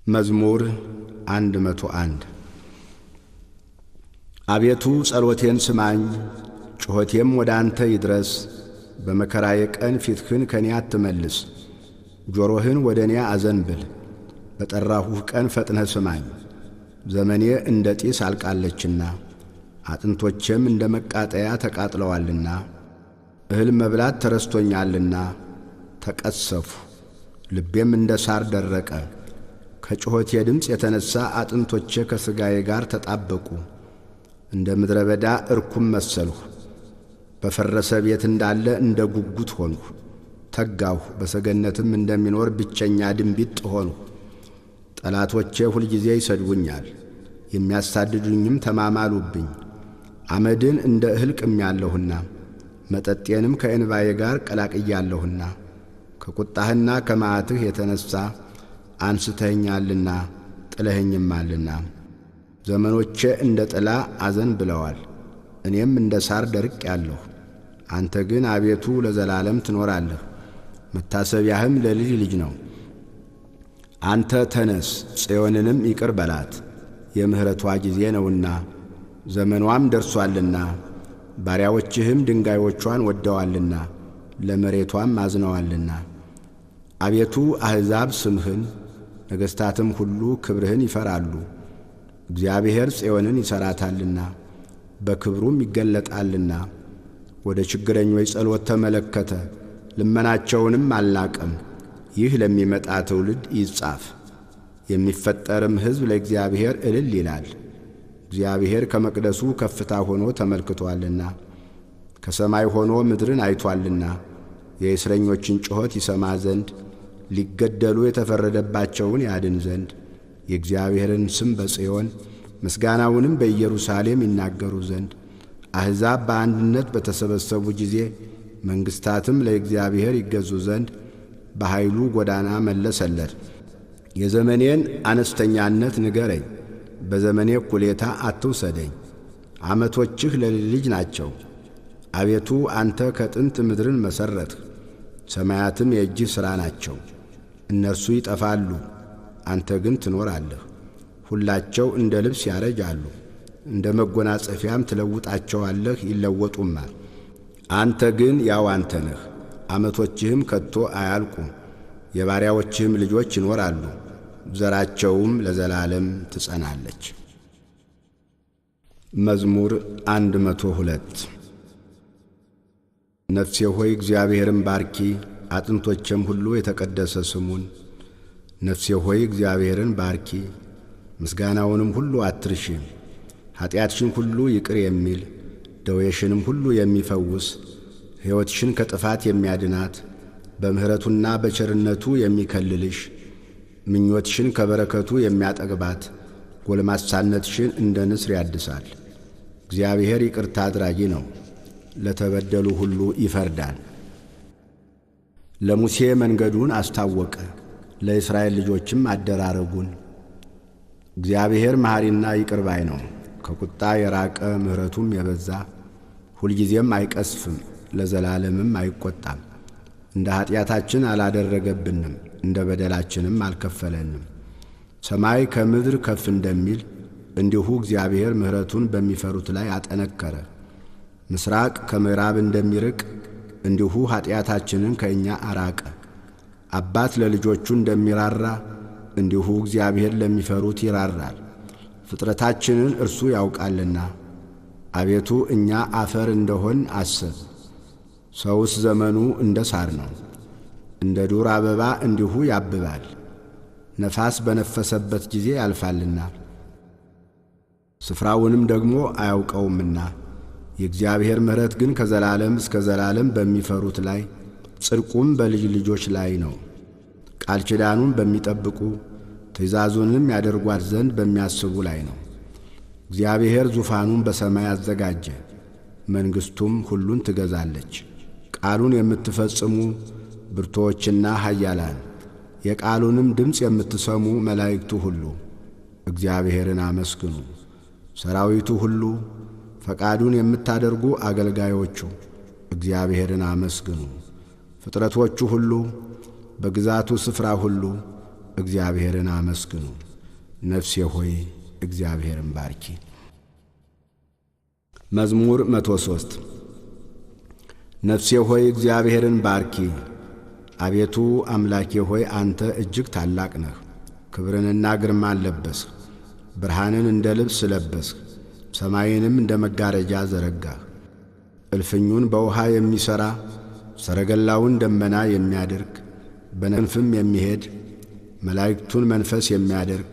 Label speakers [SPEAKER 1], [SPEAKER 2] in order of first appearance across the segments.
[SPEAKER 1] መዝሙር 101 አቤቱ ጸሎቴን ስማኝ፣ ጩኸቴም ወደ አንተ ይድረስ። በመከራዬ ቀን ፊትህን ከኔ አትመልስ። ጆሮህን ወደ እኔ አዘንብል፣ በጠራሁህ ቀን ፈጥነህ ስማኝ። ዘመኔ እንደ ጢስ አልቃለችና አጥንቶቼም እንደ መቃጠያ ተቃጥለዋልና። እህል መብላት ተረስቶኛልና ተቀሰፉ፣ ልቤም እንደ ሳር ደረቀ። ከጩኸቴ ድምፅ የተነሣ አጥንቶቼ ከሥጋዬ ጋር ተጣበቁ። እንደ ምድረ በዳ እርኩም መሰልሁ፣ በፈረሰ ቤት እንዳለ እንደ ጉጉት ሆንሁ። ተጋሁ፣ በሰገነትም እንደሚኖር ብቸኛ ድንቢጥ ሆንሁ። ጠላቶቼ ሁልጊዜ ይሰድቡኛል፣ የሚያሳድዱኝም ተማማሉብኝ። አመድን እንደ እህል ቅሜአለሁና መጠጤንም ከእንባዬ ጋር ቀላቅያለሁና። ከቁጣህና ከመዓትህ የተነሣ አንስተኸኛልና ጥለኸኝማልና። ዘመኖቼ እንደ ጥላ አዘን ብለዋል፣ እኔም እንደ ሳር ደርቄአለሁ። አንተ ግን አቤቱ ለዘላለም ትኖራለህ፣ መታሰቢያህም ለልጅ ልጅ ነው። አንተ ተነስ፣ ጽዮንንም ይቅር በላት፣ የምሕረቷ ጊዜ ነውና ዘመኗም ደርሶአልና። ባሪያዎችህም ድንጋዮቿን ወድደዋልና ለመሬቷም አዝነዋልና። አቤቱ አሕዛብ ስምህን፣ ነገሥታትም ሁሉ ክብርህን ይፈራሉ። እግዚአብሔር ጽዮንን ይሠራታልና በክብሩም ይገለጣልና። ወደ ችግረኞች ጸሎት ተመለከተ፣ ልመናቸውንም አልናቀም። ይህ ለሚመጣ ትውልድ ይጻፍ። የሚፈጠርም ሕዝብ ለእግዚአብሔር እልል ይላል። እግዚአብሔር ከመቅደሱ ከፍታ ሆኖ ተመልክቶአልና ከሰማይ ሆኖ ምድርን አይቶአልና። የእስረኞችን ጩኸት ይሰማ ዘንድ፣ ሊገደሉ የተፈረደባቸውን ያድን ዘንድ። የእግዚአብሔርን ስም በጽዮን ምስጋናውንም በኢየሩሳሌም ይናገሩ ዘንድ። አሕዛብ በአንድነት በተሰበሰቡ ጊዜ መንግሥታትም ለእግዚአብሔር ይገዙ ዘንድ በኃይሉ ጎዳና መለሰለት። የዘመኔን አነስተኛነት ንገረኝ፣ በዘመኔ እኩሌታ አትውሰደኝ። ዓመቶችህ ለልጅ ልጅ ናቸው። አቤቱ አንተ ከጥንት ምድርን መሠረትህ፣ ሰማያትም የእጅህ ሥራ ናቸው። እነርሱ ይጠፋሉ፣ አንተ ግን ትኖራለህ። ሁላቸው እንደ ልብስ ያረጃሉ፣ እንደ መጎናጸፊያም ትለውጣቸዋለህ፣ ይለወጡማል። አንተ ግን ያው አንተ ነህ፣ ዓመቶችህም ከቶ አያልቁም። የባሪያዎችህም ልጆች ይኖራሉ፣ ዘራቸውም ለዘላለም ትጸናለች። መዝሙር 102 ነፍሴ ሆይ እግዚአብሔርን ባርኪ፣ አጥንቶቼም ሁሉ የተቀደሰ ስሙን። ነፍሴ ሆይ እግዚአብሔርን ባርኪ፣ ምስጋናውንም ሁሉ አትርሺ። ኀጢአትሽን ሁሉ ይቅር የሚል ደዌሽንም ሁሉ የሚፈውስ፣ ሕይወትሽን ከጥፋት የሚያድናት፣ በምሕረቱና በቸርነቱ የሚከልልሽ፣ ምኞትሽን ከበረከቱ የሚያጠግባት፣ ጎልማሳነትሽን እንደ ንስር ያድሳል። እግዚአብሔር ይቅርታ አድራጊ ነው፣ ለተበደሉ ሁሉ ይፈርዳል። ለሙሴ መንገዱን አስታወቀ፣ ለእስራኤል ልጆችም አደራረጉን። እግዚአብሔር መሐሪና ይቅር ባይ ነው፣ ከቁጣ የራቀ ምሕረቱም የበዛ። ሁልጊዜም አይቀስፍም፣ ለዘላለምም አይቈጣም። እንደ ኀጢአታችን አላደረገብንም፣ እንደ በደላችንም አልከፈለንም። ሰማይ ከምድር ከፍ እንደሚል እንዲሁ እግዚአብሔር ምሕረቱን በሚፈሩት ላይ አጠነከረ። ምሥራቅ ከምዕራብ እንደሚርቅ እንዲሁ ኀጢአታችንን ከእኛ አራቀ። አባት ለልጆቹ እንደሚራራ እንዲሁ እግዚአብሔር ለሚፈሩት ይራራል። ፍጥረታችንን እርሱ ያውቃልና። አቤቱ እኛ አፈር እንደሆን አስብ። ሰውስ ዘመኑ እንደ ሳር ነው፣ እንደ ዱር አበባ እንዲሁ ያብባል። ነፋስ በነፈሰበት ጊዜ ያልፋልና ስፍራውንም ደግሞ አያውቀውምና። የእግዚአብሔር ምሕረት ግን ከዘላለም እስከ ዘላለም በሚፈሩት ላይ፣ ጽድቁም በልጅ ልጆች ላይ ነው። ቃል ኪዳኑን በሚጠብቁ ትእዛዙንም ያደርጓት ዘንድ በሚያስቡ ላይ ነው። እግዚአብሔር ዙፋኑን በሰማይ አዘጋጀ፣ መንግሥቱም ሁሉን ትገዛለች። ቃሉን የምትፈጽሙ ብርቱዎችና ኃያላን፣ የቃሉንም ድምፅ የምትሰሙ መላእክቱ ሁሉ እግዚአብሔርን አመስግኑ። ሰራዊቱ ሁሉ፣ ፈቃዱን የምታደርጉ አገልጋዮቹ እግዚአብሔርን አመስግኑ። ፍጥረቶቹ ሁሉ፣ በግዛቱ ስፍራ ሁሉ እግዚአብሔርን አመስግኑ። ነፍሴ ሆይ እግዚአብሔርን ባርኪ። መዝሙር 103 ነፍሴ ሆይ እግዚአብሔርን ባርኪ። አቤቱ አምላኬ ሆይ አንተ እጅግ ታላቅ ነህ። ክብርንና ግርማን ለበስህ። ብርሃንን እንደ ልብስ ለበስህ። ሰማይንም እንደ መጋረጃ ዘረጋህ። እልፍኙን በውሃ የሚሠራ ሰረገላውን ደመና የሚያደርግ በክንፍም የሚሄድ መላእክቱን መንፈስ የሚያደርግ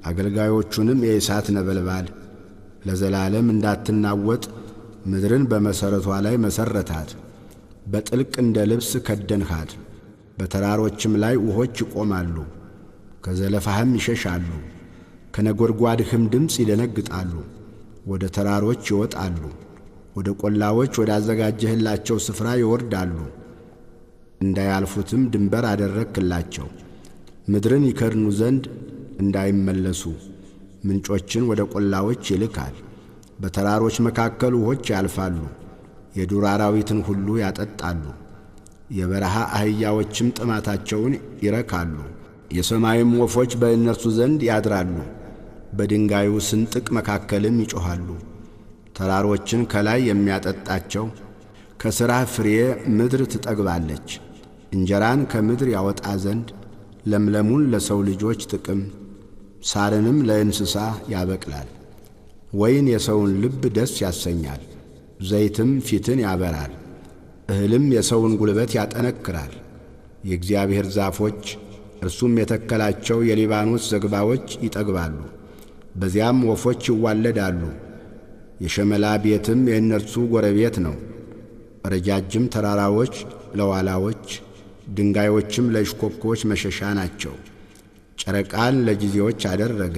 [SPEAKER 1] አገልጋዮቹንም የእሳት ነበልባል ለዘላለም እንዳትናወጥ ምድርን በመሠረቷ ላይ መሠረታት። በጥልቅ እንደ ልብስ ከደንሃት። በተራሮችም ላይ ውሆች ይቆማሉ፣ ከዘለፋህም ይሸሻሉ። ከነጐድጓድህም ድምፅ ይደነግጣሉ። ወደ ተራሮች ይወጣሉ፣ ወደ ቈላዎች ወዳዘጋጀህላቸው ስፍራ ይወርዳሉ። እንዳያልፉትም ድንበር አደረግክላቸው። ምድርን ይከድኑ ዘንድ እንዳይመለሱ ምንጮችን ወደ ቈላዎች ይልካል። በተራሮች መካከል ውሆች ያልፋሉ፣ የዱር አራዊትን ሁሉ ያጠጣሉ። የበረሃ አህያዎችም ጥማታቸውን ይረካሉ። የሰማይም ወፎች በእነርሱ ዘንድ ያድራሉ። በድንጋዩ ስንጥቅ መካከልም ይጮኻሉ። ተራሮችን ከላይ የሚያጠጣቸው ከሥራህ ፍሬ ምድር ትጠግባለች። እንጀራን ከምድር ያወጣ ዘንድ ለምለሙን ለሰው ልጆች ጥቅም ሳርንም ለእንስሳ ያበቅላል። ወይን የሰውን ልብ ደስ ያሰኛል፣ ዘይትም ፊትን ያበራል። እህልም የሰውን ጉልበት ያጠነክራል። የእግዚአብሔር ዛፎች እርሱም የተከላቸው የሊባኖስ ዝግባዎች ይጠግባሉ፣ በዚያም ወፎች ይዋለዳሉ። የሸመላ ቤትም የእነርሱ ጎረቤት ነው። ረጃጅም ተራራዎች ለዋላዎች፣ ድንጋዮችም ለእሽኮኮች መሸሻ ናቸው። ጨረቃን ለጊዜዎች አደረገ፣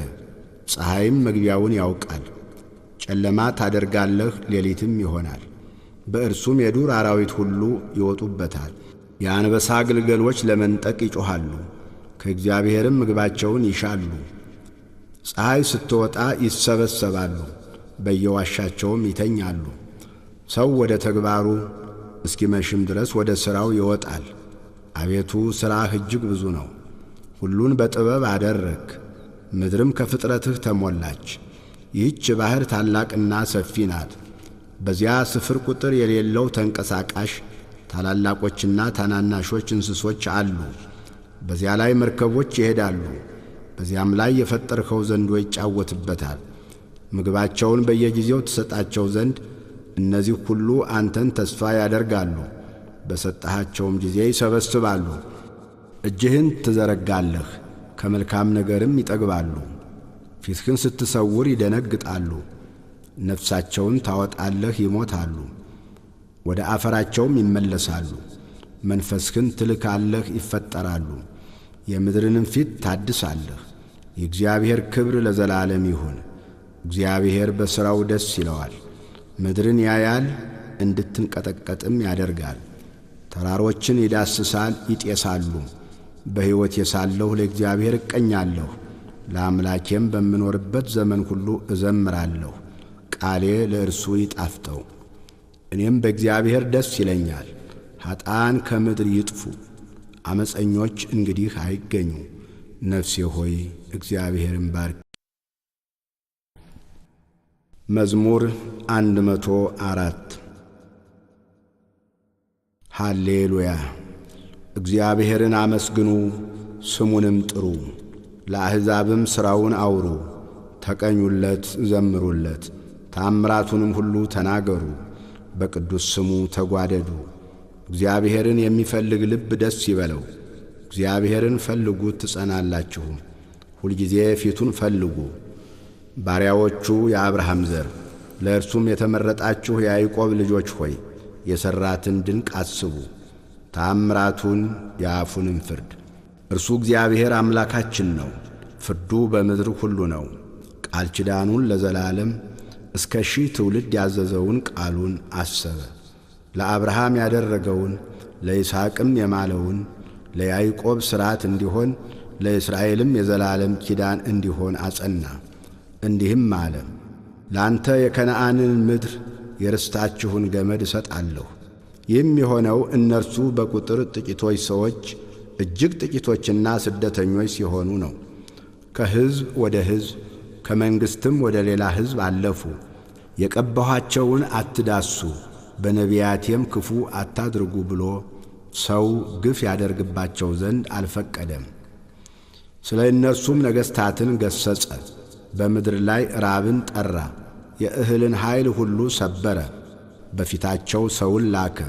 [SPEAKER 1] ፀሐይም መግቢያውን ያውቃል። ጨለማ ታደርጋለህ፣ ሌሊትም ይሆናል። በእርሱም የዱር አራዊት ሁሉ ይወጡበታል። የአንበሳ ግልገሎች ለመንጠቅ ይጮኻሉ፣ ከእግዚአብሔርም ምግባቸውን ይሻሉ። ፀሐይ ስትወጣ ይሰበሰባሉ፣ በየዋሻቸውም ይተኛሉ። ሰው ወደ ተግባሩ እስኪመሽም ድረስ ወደ ሥራው ይወጣል። አቤቱ ሥራህ እጅግ ብዙ ነው፣ ሁሉን በጥበብ አደረግ። ምድርም ከፍጥረትህ ተሞላች። ይህች ባሕር ታላቅና ሰፊ ናት። በዚያ ስፍር ቁጥር የሌለው ተንቀሳቃሽ ታላላቆችና ታናናሾች እንስሶች አሉ። በዚያ ላይ መርከቦች ይሄዳሉ። በዚያም ላይ የፈጠርኸው ዘንዶ ይጫወትበታል። ምግባቸውን በየጊዜው ትሰጣቸው ዘንድ እነዚህ ሁሉ አንተን ተስፋ ያደርጋሉ። በሰጠሃቸውም ጊዜ ይሰበስባሉ። እጅህን ትዘረጋለህ፣ ከመልካም ነገርም ይጠግባሉ። ፊትህን ስትሰውር ይደነግጣሉ። ነፍሳቸውን ታወጣለህ፣ ይሞታሉ፣ ወደ አፈራቸውም ይመለሳሉ። መንፈስህን ትልካለህ፣ ይፈጠራሉ፣ የምድርንም ፊት ታድሳለህ። የእግዚአብሔር ክብር ለዘላለም ይሁን። እግዚአብሔር በሥራው ደስ ይለዋል። ምድርን ያያል፣ እንድትንቀጠቀጥም ያደርጋል። ተራሮችን ይዳስሳል፣ ይጤሳሉ። በሕይወቴ ሳለሁ ለእግዚአብሔር እቀኛለሁ፣ ለአምላኬም በምኖርበት ዘመን ሁሉ እዘምራለሁ። ቃሌ ለእርሱ ይጣፍጠው፣ እኔም በእግዚአብሔር ደስ ይለኛል። ኀጥኣን ከምድር ይጥፉ፣ ዓመፀኞች እንግዲህ አይገኙ። ነፍሴ ሆይ እግዚአብሔርን ባርክ። መዝሙር 104 ሃሌሉያ። እግዚአብሔርን አመስግኑ፣ ስሙንም ጥሩ። ለአሕዛብም ሥራውን አውሩ፣ ተቀኙለት፣ ዘምሩለት። ተአምራቱንም ሁሉ ተናገሩ፣ በቅዱስ ስሙ ተጓደዱ። እግዚአብሔርን የሚፈልግ ልብ ደስ ይበለው። እግዚአብሔርን ፈልጉት ትጸናላችሁ፣ ሁልጊዜ ፊቱን ፈልጉ። ባሪያዎቹ የአብርሃም ዘር ለእርሱም የተመረጣችሁ የያዕቆብ ልጆች ሆይ የሠራትን ድንቅ አስቡ፣ ተአምራቱን የአፉንም ፍርድ። እርሱ እግዚአብሔር አምላካችን ነው፣ ፍርዱ በምድር ሁሉ ነው። ቃል ኪዳኑን ለዘላለም እስከ 1000 ትውልድ ያዘዘውን ቃሉን አሰበ። ለአብርሃም ያደረገውን ለይስሐቅም የማለውን ለያዕቆብ ሥርዓት እንዲሆን ለእስራኤልም የዘላለም ኪዳን እንዲሆን አጸና። እንዲህም አለ፣ ላንተ የከነዓንን ምድር የርስታችሁን ገመድ እሰጣለሁ። ይህም የሆነው እነርሱ በቁጥር ጥቂቶች ሰዎች እጅግ ጥቂቶችና ስደተኞች ሲሆኑ ነው። ከሕዝብ ወደ ሕዝብ ከመንግሥትም ወደ ሌላ ሕዝብ አለፉ። የቀባኋቸውን አትዳሱ በነቢያቴም ክፉ አታድርጉ ብሎ ሰው ግፍ ያደርግባቸው ዘንድ አልፈቀደም። ስለ እነርሱም ነገሥታትን ገሠጸ። በምድር ላይ ራብን ጠራ። የእህልን ኃይል ሁሉ ሰበረ። በፊታቸው ሰውን ላከ።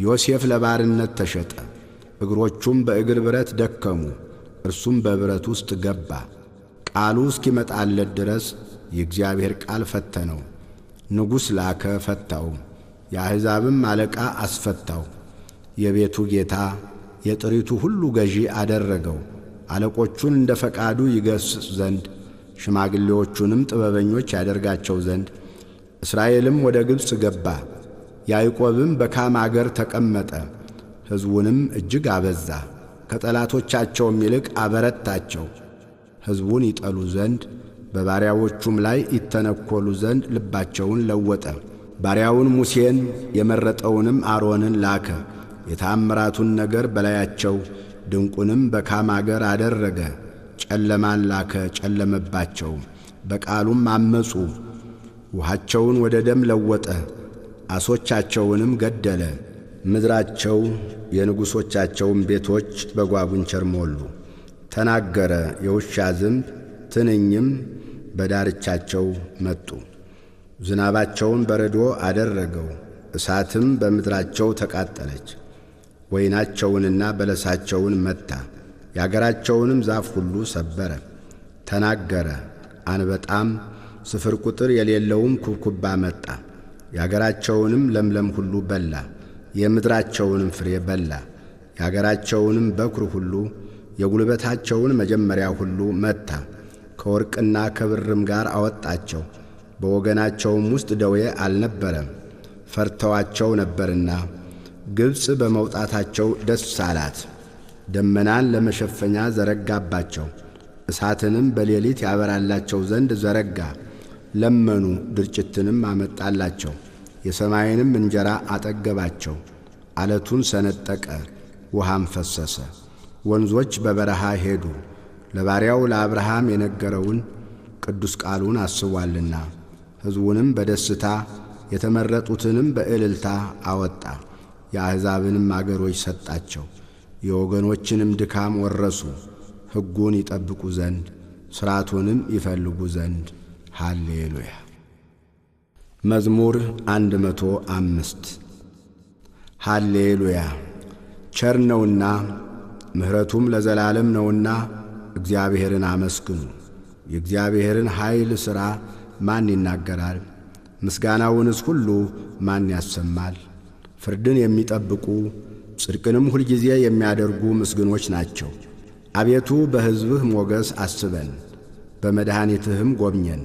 [SPEAKER 1] ዮሴፍ ለባርነት ተሸጠ። እግሮቹም በእግር ብረት ደከሙ። እርሱም በብረት ውስጥ ገባ። ቃሉ እስኪመጣለት ድረስ የእግዚአብሔር ቃል ፈተነው። ንጉሥ ላከ፣ ፈታውም። የአሕዛብም አለቃ አስፈታው። የቤቱ ጌታ የጥሪቱ ሁሉ ገዢ አደረገው። አለቆቹን እንደ ፈቃዱ ይገሥጽ ዘንድ ሽማግሌዎቹንም ጥበበኞች ያደርጋቸው ዘንድ። እስራኤልም ወደ ግብፅ ገባ። ያዕቆብም በካም አገር ተቀመጠ። ሕዝቡንም እጅግ አበዛ፣ ከጠላቶቻቸውም ይልቅ አበረታቸው። ሕዝቡን ይጠሉ ዘንድ በባሪያዎቹም ላይ ይተነኰሉ ዘንድ ልባቸውን ለወጠ። ባሪያውን ሙሴን የመረጠውንም አሮንን ላከ። የተአምራቱን ነገር በላያቸው ድንቁንም በካም አገር አደረገ። ጨለማን ላከ፣ ጨለመባቸው። በቃሉም አመፁ። ውሃቸውን ወደ ደም ለወጠ፣ ዓሦቻቸውንም ገደለ። ምድራቸው የንጉሶቻቸውን ቤቶች በጓጉንቸር ሞሉ። ተናገረ፣ የውሻ ዝንብ ትንኝም በዳርቻቸው መጡ። ዝናባቸውን በረዶ አደረገው፣ እሳትም በምድራቸው ተቃጠለች። ወይናቸውንና በለሳቸውን መታ፣ የአገራቸውንም ዛፍ ሁሉ ሰበረ። ተናገረ፣ አንበጣም ስፍር ቁጥር የሌለውም ኩብኩባ መጣ። የአገራቸውንም ለምለም ሁሉ በላ፣ የምድራቸውንም ፍሬ በላ። የአገራቸውንም በኵር ሁሉ የጉልበታቸውን መጀመሪያ ሁሉ መታ። ከወርቅና ከብርም ጋር አወጣቸው። በወገናቸውም ውስጥ ደዌ አልነበረም፣ ፈርተዋቸው ነበርና። ግብፅ በመውጣታቸው ደስ አላት። ደመናን ለመሸፈኛ ዘረጋባቸው፣ እሳትንም በሌሊት ያበራላቸው ዘንድ ዘረጋ። ለመኑ፣ ድርጭትንም አመጣላቸው፣ የሰማይንም እንጀራ አጠገባቸው። ዓለቱን ሰነጠቀ፣ ውሃም ፈሰሰ። ወንዞች በበረሃ ሄዱ። ለባሪያው ለአብርሃም የነገረውን ቅዱስ ቃሉን አስቧልና። ሕዝቡንም በደስታ የተመረጡትንም በእልልታ አወጣ። የአሕዛብንም አገሮች ሰጣቸው። የወገኖችንም ድካም ወረሱ። ሕጉን ይጠብቁ ዘንድ ሥርዓቱንም ይፈልጉ ዘንድ። ሃሌሉያ። መዝሙር 105 ሃሌሉያ። ቸር ነውና ምሕረቱም ለዘላለም ነውና እግዚአብሔርን አመስግኑ። የእግዚአብሔርን ኃይል ሥራ ማን ይናገራል? ምስጋናውንስ ሁሉ ማን ያሰማል? ፍርድን የሚጠብቁ ጽድቅንም ሁልጊዜ የሚያደርጉ ምስጉኖች ናቸው። አቤቱ በሕዝብህ ሞገስ አስበን፣ በመድኃኒትህም ጎብኘን።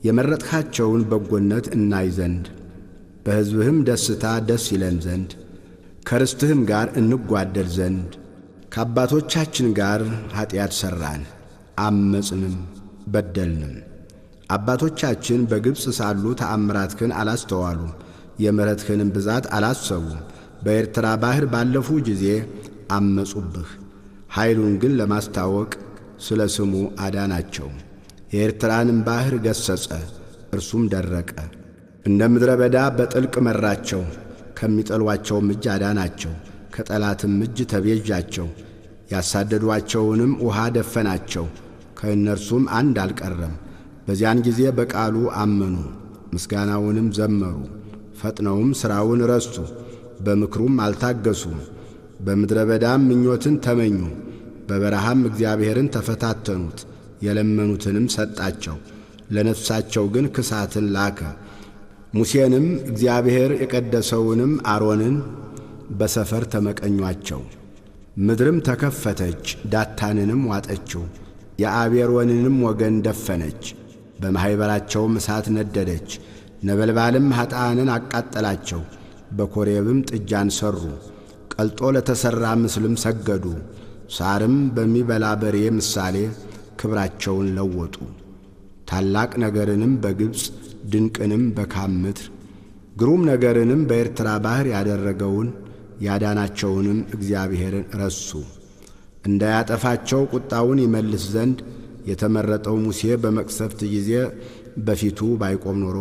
[SPEAKER 1] የመረጥካቸውን በጎነት እናይ ዘንድ በሕዝብህም ደስታ ደስ ይለን ዘንድ ከርስትህም ጋር እንጓደል ዘንድ። ከአባቶቻችን ጋር ኀጢአት ሠራን፣ አመፅንም በደልንም። አባቶቻችን በግብፅ ሳሉ ተአምራትህን አላስተዋሉም፣ የምሕረትህንም ብዛት አላሰቡም። በኤርትራ ባሕር ባለፉ ጊዜ አመፁብህ። ኃይሉን ግን ለማስታወቅ ስለ ስሙ አዳናቸው። የኤርትራንም ባሕር ገሠጸ፣ እርሱም ደረቀ። እንደ ምድረ በዳ በጥልቅ መራቸው። ከሚጠሏቸውም እጅ አዳናቸው፣ ከጠላትም እጅ ተቤዣቸው። ያሳደዷቸውንም ውሃ ደፈናቸው፣ ከእነርሱም አንድ አልቀረም። በዚያን ጊዜ በቃሉ አመኑ፣ ምስጋናውንም ዘመሩ። ፈጥነውም ሥራውን ረሱ፣ በምክሩም አልታገሱም። በምድረ በዳም ምኞትን ተመኙ፣ በበረሃም እግዚአብሔርን ተፈታተኑት። የለመኑትንም ሰጣቸው፣ ለነፍሳቸው ግን ክሳትን ላከ። ሙሴንም እግዚአብሔር የቀደሰውንም አሮንን በሰፈር ተመቀኟቸው። ምድርም ተከፈተች፣ ዳታንንም ዋጠችው፣ የአቤሮንንም ወገን ደፈነች። በማኅበራቸውም እሳት ነደደች፣ ነበልባልም ኀጥኣንን አቃጠላቸው። በኮሬብም ጥጃን ሠሩ፣ ቀልጦ ለተሠራ ምስልም ሰገዱ። ሳርም በሚበላ በሬ ምሳሌ ክብራቸውን ለወጡ። ታላቅ ነገርንም በግብፅ ድንቅንም በካም ምድር ግሩም ነገርንም በኤርትራ ባሕር ያደረገውን ያዳናቸውንም እግዚአብሔርን ረሱ። እንዳያጠፋቸው ቁጣውን ይመልስ ዘንድ የተመረጠው ሙሴ በመቅሰፍት ጊዜ በፊቱ ባይቆም ኖሮ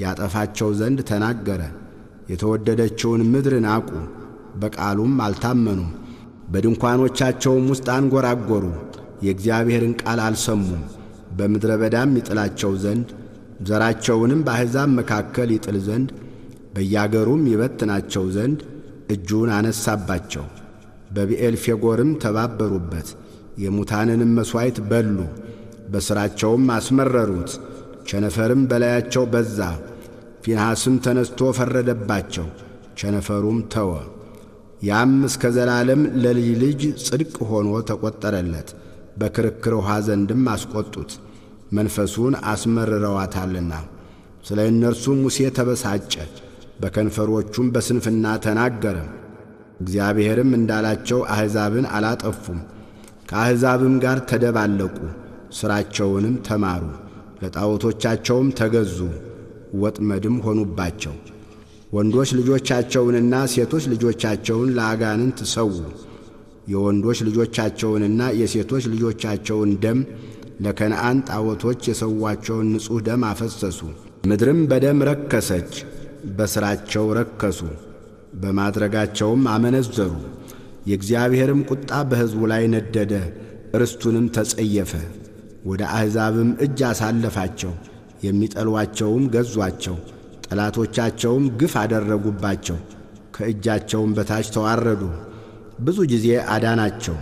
[SPEAKER 1] ያጠፋቸው ዘንድ ተናገረ። የተወደደችውን ምድር ናቁ፣ በቃሉም አልታመኑም። በድንኳኖቻቸውም ውስጥ አንጐራጐሩ፣ የእግዚአብሔርን ቃል አልሰሙም። በምድረ በዳም ይጥላቸው ዘንድ ዘራቸውንም በአሕዛብ መካከል ይጥል ዘንድ በያገሩም ይበትናቸው ዘንድ እጁን አነሳባቸው። በብዔልፌጎርም ተባበሩበት፣ የሙታንንም መሥዋዕት በሉ፣ በሥራቸውም አስመረሩት። ቸነፈርም በላያቸው በዛ። ፊንሐስም ተነስቶ ፈረደባቸው፣ ቸነፈሩም ተወ። ያም እስከ ዘላለም ለልጅ ልጅ ጽድቅ ሆኖ ተቈጠረለት። በክርክር ውኃ ዘንድም አስቈጡት፣ መንፈሱን አስመርረዋታልና። ስለ እነርሱም ሙሴ ተበሳጨ፣ በከንፈሮቹም በስንፍና ተናገረ። እግዚአብሔርም እንዳላቸው አሕዛብን አላጠፉም፣ ከአሕዛብም ጋር ተደባለቁ፣ ሥራቸውንም ተማሩ፣ ለጣዖቶቻቸውም ተገዙ፣ ወጥመድም ሆኑባቸው። ወንዶች ልጆቻቸውንና ሴቶች ልጆቻቸውን ለአጋንንት ሰዉ፣ የወንዶች ልጆቻቸውንና የሴቶች ልጆቻቸውን ደም ለከነዓን ጣዖቶች የሰዋቸውን ንጹሕ ደም አፈሰሱ። ምድርም በደም ረከሰች፣ በሥራቸው ረከሱ፣ በማድረጋቸውም አመነዘሩ። የእግዚአብሔርም ቁጣ በሕዝቡ ላይ ነደደ፣ ርስቱንም ተጸየፈ። ወደ አሕዛብም እጅ አሳለፋቸው፣ የሚጠሏቸውም ገዟቸው። ጠላቶቻቸውም ግፍ አደረጉባቸው፣ ከእጃቸውም በታች ተዋረዱ። ብዙ ጊዜ አዳናቸው፣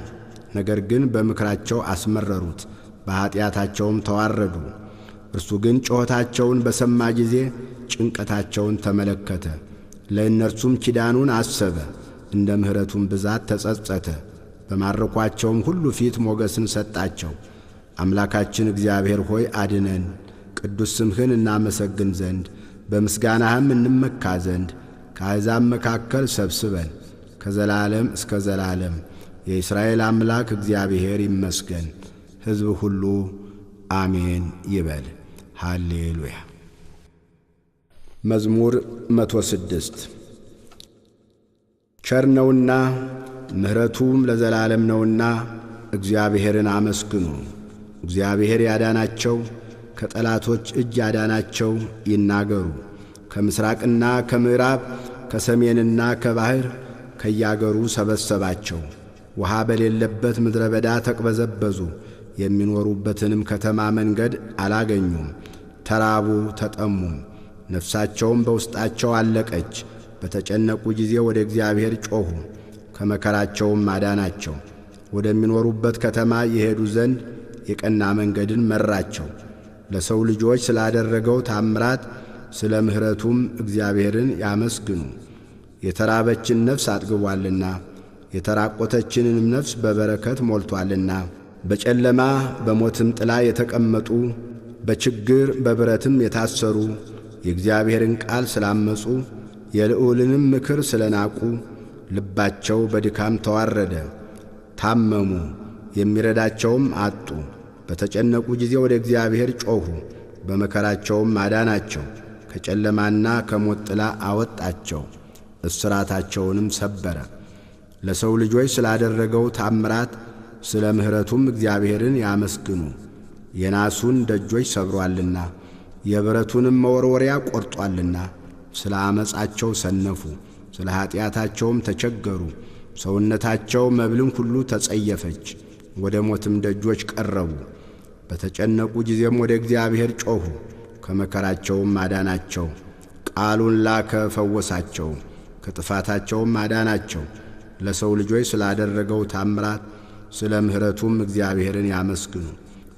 [SPEAKER 1] ነገር ግን በምክራቸው አስመረሩት፣ በኀጢአታቸውም ተዋረዱ። እርሱ ግን ጩኸታቸውን በሰማ ጊዜ ጭንቀታቸውን ተመለከተ፣ ለእነርሱም ኪዳኑን አሰበ። እንደ ምሕረቱም ብዛት ተጸጸተ፣ በማረኳቸውም ሁሉ ፊት ሞገስን ሰጣቸው። አምላካችን እግዚአብሔር ሆይ አድነን፣ ቅዱስ ስምህን እናመሰግን ዘንድ በምስጋናህም እንመካ ዘንድ ከአሕዛብ መካከል ሰብስበን ከዘላለም እስከ ዘላለም። የእስራኤል አምላክ እግዚአብሔር ይመስገን። ሕዝብ ሁሉ አሜን ይበል። ሃሌሉያ። መዝሙር 106 ቸር ነውና ምሕረቱም ለዘላለም ነውና እግዚአብሔርን አመስግኑ። እግዚአብሔር ያዳናቸው ከጠላቶች እጅ ያዳናቸው ይናገሩ። ከምሥራቅና ከምዕራብ ከሰሜንና ከባሕር ከያገሩ ሰበሰባቸው። ውሃ በሌለበት ምድረ በዳ ተቅበዘበዙ፣ የሚኖሩበትንም ከተማ መንገድ አላገኙም። ተራቡ ተጠሙም፣ ነፍሳቸውም በውስጣቸው አለቀች። በተጨነቁ ጊዜ ወደ እግዚአብሔር ጮኹ፣ ከመከራቸውም አዳናቸው። ወደሚኖሩበት ከተማ የሄዱ ዘንድ የቀና መንገድን መራቸው። ለሰው ልጆች ስላደረገው ታምራት ስለ ምሕረቱም እግዚአብሔርን ያመስግኑ። የተራበችን ነፍስ አጥግቧልና የተራቆተችንንም ነፍስ በበረከት ሞልቶአልና። በጨለማ በሞትም ጥላ የተቀመጡ በችግር በብረትም የታሰሩ የእግዚአብሔርን ቃል ስላመፁ የልዑልንም ምክር ስለናቁ ልባቸው በድካም ተዋረደ፣ ታመሙ፣ የሚረዳቸውም አጡ። በተጨነቁ ጊዜ ወደ እግዚአብሔር ጮኹ፣ በመከራቸውም አዳናቸው። ከጨለማና ከሞት ጥላ አወጣቸው፣ እስራታቸውንም ሰበረ። ለሰው ልጆች ስላደረገው ታምራት ስለ ምሕረቱም እግዚአብሔርን ያመስግኑ። የናሱን ደጆች ሰብሮአልና የብረቱንም መወርወሪያ ቈርጦአልና። ስለ ዓመፃቸው ሰነፉ፣ ስለ ኀጢአታቸውም ተቸገሩ። ሰውነታቸው መብልን ሁሉ ተጸየፈች፣ ወደ ሞትም ደጆች ቀረቡ። በተጨነቁ ጊዜም ወደ እግዚአብሔር ጮኹ፣ ከመከራቸውም አዳናቸው። ቃሉን ላከ ፈወሳቸው፣ ከጥፋታቸውም አዳናቸው። ለሰው ልጆች ስላደረገው ታምራት ስለ ምሕረቱም እግዚአብሔርን ያመስግኑ።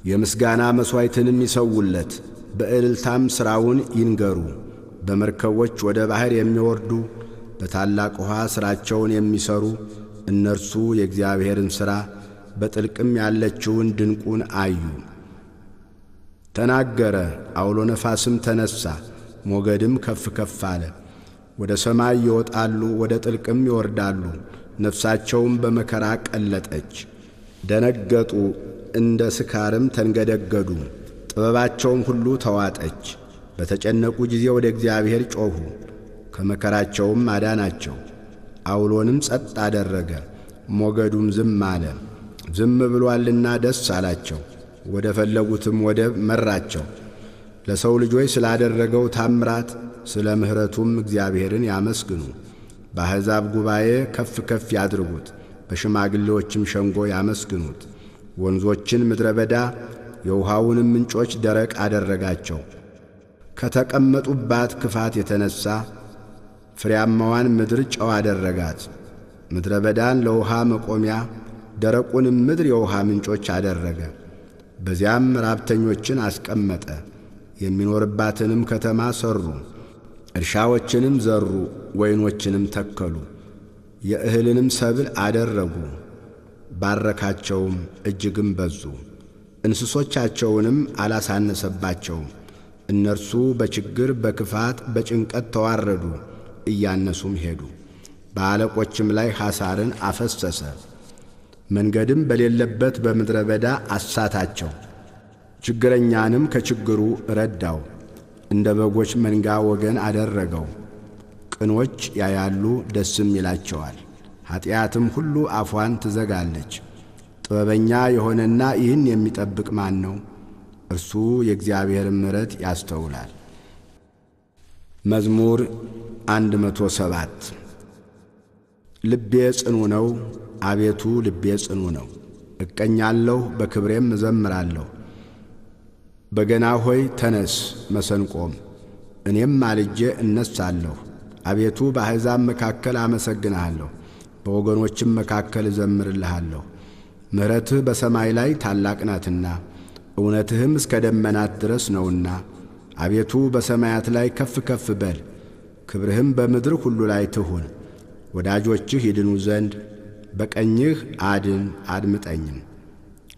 [SPEAKER 1] የምስጋና መሥዋዕትንም ይሰውለት፣ በእልልታም ሥራውን ይንገሩ። በመርከቦች ወደ ባሕር የሚወርዱ በታላቅ ውኃ ሥራቸውን የሚሠሩ እነርሱ የእግዚአብሔርን ሥራ በጥልቅም ያለችውን ድንቁን አዩ። ተናገረ፣ አውሎ ነፋስም ተነሣ፣ ሞገድም ከፍ ከፍ አለ። ወደ ሰማይ ይወጣሉ፣ ወደ ጥልቅም ይወርዳሉ። ነፍሳቸውም በመከራ ቀለጠች። ደነገጡ፣ እንደ ስካርም ተንገደገዱ። ጥበባቸውም ሁሉ ተዋጠች። በተጨነቁ ጊዜ ወደ እግዚአብሔር ጮኹ፣ ከመከራቸውም አዳናቸው። አውሎንም ጸጥ አደረገ፣ ሞገዱም ዝም አለ። ዝም ብሎአልና ደስ አላቸው፣ ወደ ፈለጉትም ወደብ መራቸው። ለሰው ልጆች ስላደረገው ታምራት ስለ ምሕረቱም እግዚአብሔርን ያመስግኑ። በአሕዛብ ጉባኤ ከፍ ከፍ ያድርጉት፣ በሽማግሌዎችም ሸንጎ ያመስግኑት። ወንዞችን ምድረ በዳ የውሃውንም ምንጮች ደረቅ አደረጋቸው። ከተቀመጡባት ክፋት የተነሣ ፍሬያማዋን ምድር ጨው አደረጋት። ምድረ በዳን ለውሃ መቆሚያ ደረቁንም ምድር የውሃ ምንጮች አደረገ። በዚያም ራብተኞችን አስቀመጠ፣ የሚኖርባትንም ከተማ ሠሩ። እርሻዎችንም ዘሩ፣ ወይኖችንም ተከሉ፣ የእህልንም ሰብል አደረጉ። ባረካቸውም፣ እጅግም በዙ። እንስሶቻቸውንም አላሳነሰባቸውም። እነርሱ በችግር በክፋት በጭንቀት ተዋረዱ፣ እያነሱም ሄዱ። በአለቆችም ላይ ሐሳርን አፈሰሰ። መንገድም በሌለበት በምድረ በዳ አሳታቸው። ችግረኛንም ከችግሩ ረዳው፣ እንደ በጎች መንጋ ወገን አደረገው። ቅኖች ያያሉ ደስም ይላቸዋል፣ ኀጢአትም ሁሉ አፏን ትዘጋለች። ጥበበኛ የሆነና ይህን የሚጠብቅ ማን ነው? እርሱ የእግዚአብሔርን ምሕረት ያስተውላል። መዝሙር 107 ልቤ ጽኑ ነው፣ አቤቱ ልቤ ጽኑ ነው። እቀኛለሁ፣ በክብሬም እዘምራለሁ። በገና ሆይ ተነስ፣ መሰንቆም፣ እኔም ማልጄ እነሳለሁ። አቤቱ በአሕዛብ መካከል አመሰግንሃለሁ፣ በወገኖችም መካከል እዘምርልሃለሁ። ምሕረትህ በሰማይ ላይ ታላቅ ናትና እውነትህም እስከ ደመናት ድረስ ነውና። አቤቱ በሰማያት ላይ ከፍ ከፍ በል፣ ክብርህም በምድር ሁሉ ላይ ትሁን። ወዳጆችህ ይድኑ ዘንድ በቀኝህ አድን፣ አድምጠኝም።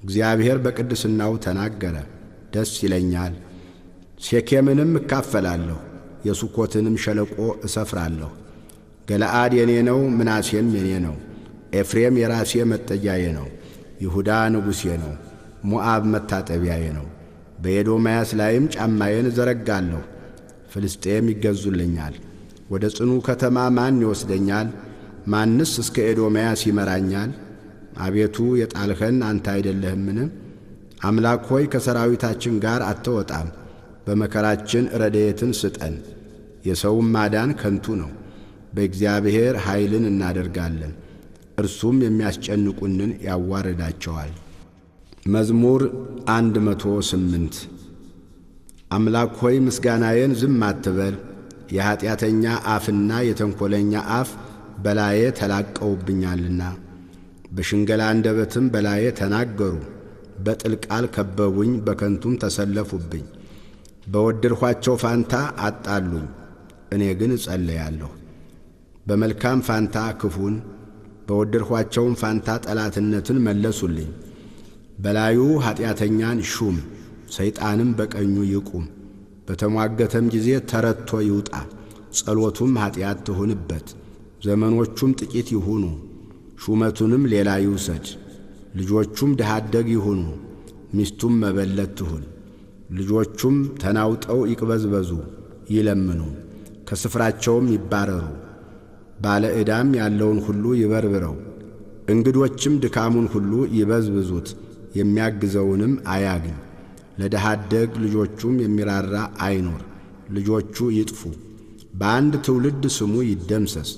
[SPEAKER 1] እግዚአብሔር በቅድስናው ተናገረ፣ ደስ ይለኛል። ሴኬምንም እካፈላለሁ፣ የሱኮትንም ሸለቆ እሰፍራለሁ። ገለዓድ የኔ ነው፣ ምናሴም የኔ ነው። ኤፍሬም የራሴ መጠጊያዬ ነው፣ ይሁዳ ንጉሴ ነው፣ ሞዓብ መታጠቢያዬ ነው። በኤዶምያስ ላይም ጫማዬን እዘረጋለሁ። ፍልስጤም ይገዙልኛል። ወደ ጽኑ ከተማ ማን ይወስደኛል? ማንስ እስከ ኤዶምያስ ይመራኛል? አቤቱ የጣልኸን አንተ አይደለህምን? አምላክ ሆይ ከሰራዊታችን ጋር አትወጣም። በመከራችን ረድኤትን ስጠን። የሰውም ማዳን ከንቱ ነው። በእግዚአብሔር ኃይልን እናደርጋለን፣ እርሱም የሚያስጨንቁንን ያዋርዳቸዋል። መዝሙር 108 አምላክ ሆይ ምስጋናዬን ዝም አትበል። የኀጢአተኛ አፍና የተንኰለኛ አፍ በላዬ ተላቀውብኛልና። በሽንገላ አንደበትም በላዬ ተናገሩ። በጥል ቃል ከበቡኝ፣ በከንቱም ተሰለፉብኝ። በወደድኋቸው ፋንታ አጣሉኝ፣ እኔ ግን እጸለያለሁ። በመልካም ፋንታ ክፉን፣ በወደድኋቸውም ፋንታ ጠላትነትን መለሱልኝ። በላዩ ኀጢአተኛን ሹም፣ ሰይጣንም በቀኙ ይቁም። በተሟገተም ጊዜ ተረትቶ ይውጣ፣ ጸሎቱም ኀጢአት ትሁንበት። ዘመኖቹም ጥቂት ይሁኑ፣ ሹመቱንም ሌላ ይውሰድ። ልጆቹም ድሃ አደግ ይሁኑ፣ ሚስቱም መበለት ትሁን። ልጆቹም ተናውጠው ይቅበዝበዙ፣ ይለምኑ፣ ከስፍራቸውም ይባረሩ። ባለ ዕዳም ያለውን ሁሉ ይበርብረው፣ እንግዶችም ድካሙን ሁሉ ይበዝብዙት፣ የሚያግዘውንም አያግኝ። ለድሃ አደግ ልጆቹም የሚራራ አይኖር፣ ልጆቹ ይጥፉ። በአንድ ትውልድ ስሙ ይደምሰስ።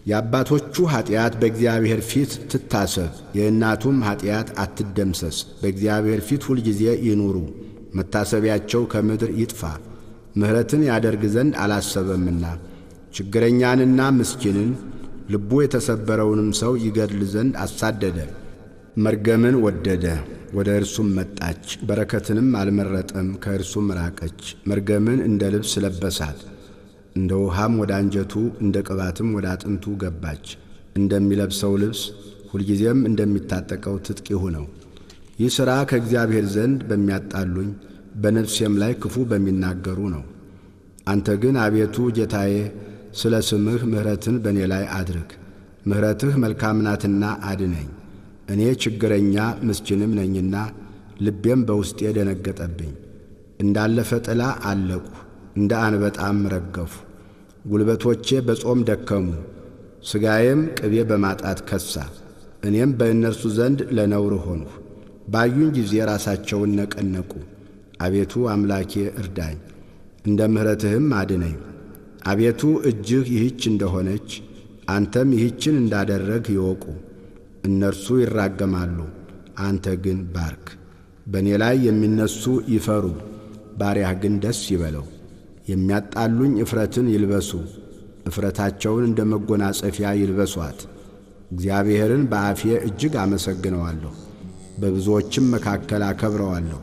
[SPEAKER 1] የአባቶቹ ኀጢአት በእግዚአብሔር ፊት ትታሰብ፣ የእናቱም ኀጢአት አትደምሰስ። በእግዚአብሔር ፊት ሁልጊዜ ይኑሩ፣ መታሰቢያቸው ከምድር ይጥፋ። ምሕረትን ያደርግ ዘንድ አላሰበምና ችግረኛንና ምስኪንን ልቡ የተሰበረውንም ሰው ይገድል ዘንድ አሳደደ። መርገምን ወደደ፣ ወደ እርሱም መጣች፣ በረከትንም አልመረጠም፣ ከእርሱም ራቀች። መርገምን እንደ ልብስ ለበሳት፣ እንደ ውሃም ወደ አንጀቱ እንደ ቅባትም ወደ አጥንቱ ገባች። እንደሚለብሰው ልብስ ሁልጊዜም እንደሚታጠቀው ትጥቅ ይሁነው። ይህ ሥራ ከእግዚአብሔር ዘንድ በሚያጣሉኝ በነፍሴም ላይ ክፉ በሚናገሩ ነው። አንተ ግን አቤቱ ጌታዬ ስለ ስምህ ምሕረትን በእኔ ላይ አድርግ። ምሕረትህ መልካም ናትና አድነኝ። እኔ ችግረኛ ምስኪንም ነኝና ልቤም በውስጤ ደነገጠብኝ። እንዳለፈ ጥላ አለቁ፣ እንደ አንበጣም ረገፉ። ጉልበቶቼ በጾም ደከሙ፣ ሥጋዬም ቅቤ በማጣት ከሳ። እኔም በእነርሱ ዘንድ ለነውር ሆንሁ። ባዩኝ ጊዜ ራሳቸውን ነቀነቁ። አቤቱ አምላኬ እርዳኝ፣ እንደ ምሕረትህም አድነኝ። አቤቱ እጅህ ይህች እንደሆነች አንተም ይህችን እንዳደረግህ ይወቁ። እነርሱ ይራገማሉ፣ አንተ ግን ባርክ። በእኔ ላይ የሚነሱ ይፈሩ፣ ባሪያህ ግን ደስ ይበለው። የሚያጣሉኝ እፍረትን ይልበሱ፣ እፍረታቸውን እንደ መጎናጸፊያ ይልበሷት። እግዚአብሔርን በአፌ እጅግ አመሰግነዋለሁ፣ በብዙዎችም መካከል አከብረዋለሁ።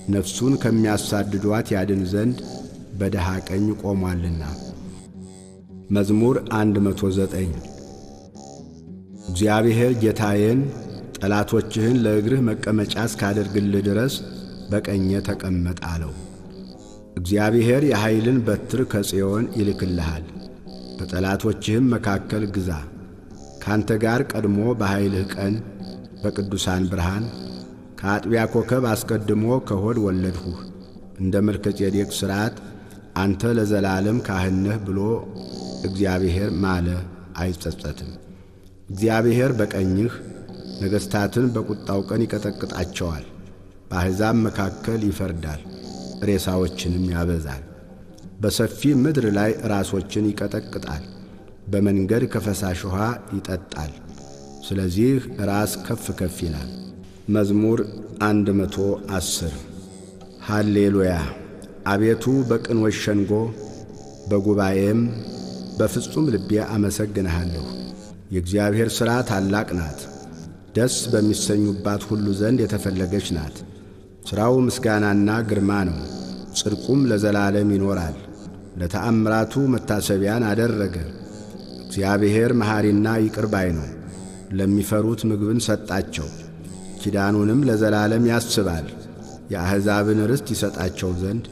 [SPEAKER 1] ነፍሱን ከሚያሳድዷት ያድን ዘንድ በድሃ ቀኝ ቆሟልና። መዝሙር 109 እግዚአብሔር ጌታዬን ጠላቶችህን ለእግርህ መቀመጫ እስካደርግልህ ድረስ በቀኜ ተቀመጥ አለው። እግዚአብሔር የኃይልን በትር ከጽዮን ይልክልሃል፣ በጠላቶችህም መካከል ግዛ። ካንተ ጋር ቀድሞ በኃይልህ ቀን በቅዱሳን ብርሃን ከአጥቢያ ኮከብ አስቀድሞ ከሆድ ወለድሁህ። እንደ መልከ ጼዴቅ ሥርዓት አንተ ለዘላለም ካህን ነህ ብሎ እግዚአብሔር ማለ፣ አይጸጸትም። እግዚአብሔር በቀኝህ ነገሥታትን በቁጣው ቀን ይቀጠቅጣቸዋል። በአሕዛብ መካከል ይፈርዳል፣ ሬሳዎችንም ያበዛል። በሰፊ ምድር ላይ ራሶችን ይቀጠቅጣል፣ በመንገድ ከፈሳሽ ውሃ ይጠጣል። ስለዚህ ራስ ከፍ ከፍ ይላል። መዝሙር 110 ሃሌሉያ። አቤቱ በቅኖች ሸንጎ በጉባኤም በፍጹም ልቤ አመሰግንሃለሁ። የእግዚአብሔር ሥራ ታላቅ ናት፣ ደስ በሚሰኙባት ሁሉ ዘንድ የተፈለገች ናት። ሥራው ምስጋናና ግርማ ነው፣ ጽድቁም ለዘላለም ይኖራል። ለተአምራቱ መታሰቢያን አደረገ። እግዚአብሔር መሐሪና ይቅር ባይ ነው፣ ለሚፈሩት ምግብን ሰጣቸው። ኪዳኑንም ለዘላለም ያስባል። የአሕዛብን ርስት ይሰጣቸው ዘንድ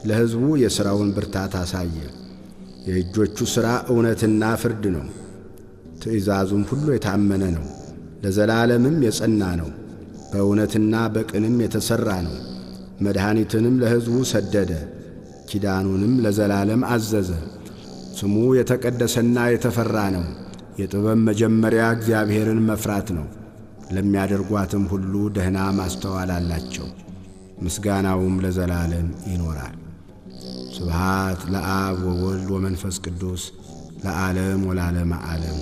[SPEAKER 1] ለሕዝቡ የሥራውን ብርታት አሳየ። የእጆቹ ሥራ እውነትና ፍርድ ነው፣ ትእዛዙም ሁሉ የታመነ ነው፣ ለዘላለምም የጸና ነው። በእውነትና በቅንም የተሠራ ነው። መድኃኒትንም ለሕዝቡ ሰደደ፣ ኪዳኑንም ለዘላለም አዘዘ። ስሙ የተቀደሰና የተፈራ ነው። የጥበብ መጀመሪያ እግዚአብሔርን መፍራት ነው። ለሚያደርጓትም ሁሉ ደህና ማስተዋል አላቸው፣ ምስጋናውም ለዘላለም ይኖራል። ስብሃት ለአብ ወወልድ ወመንፈስ ቅዱስ ለዓለም ወላለመ ዓለም።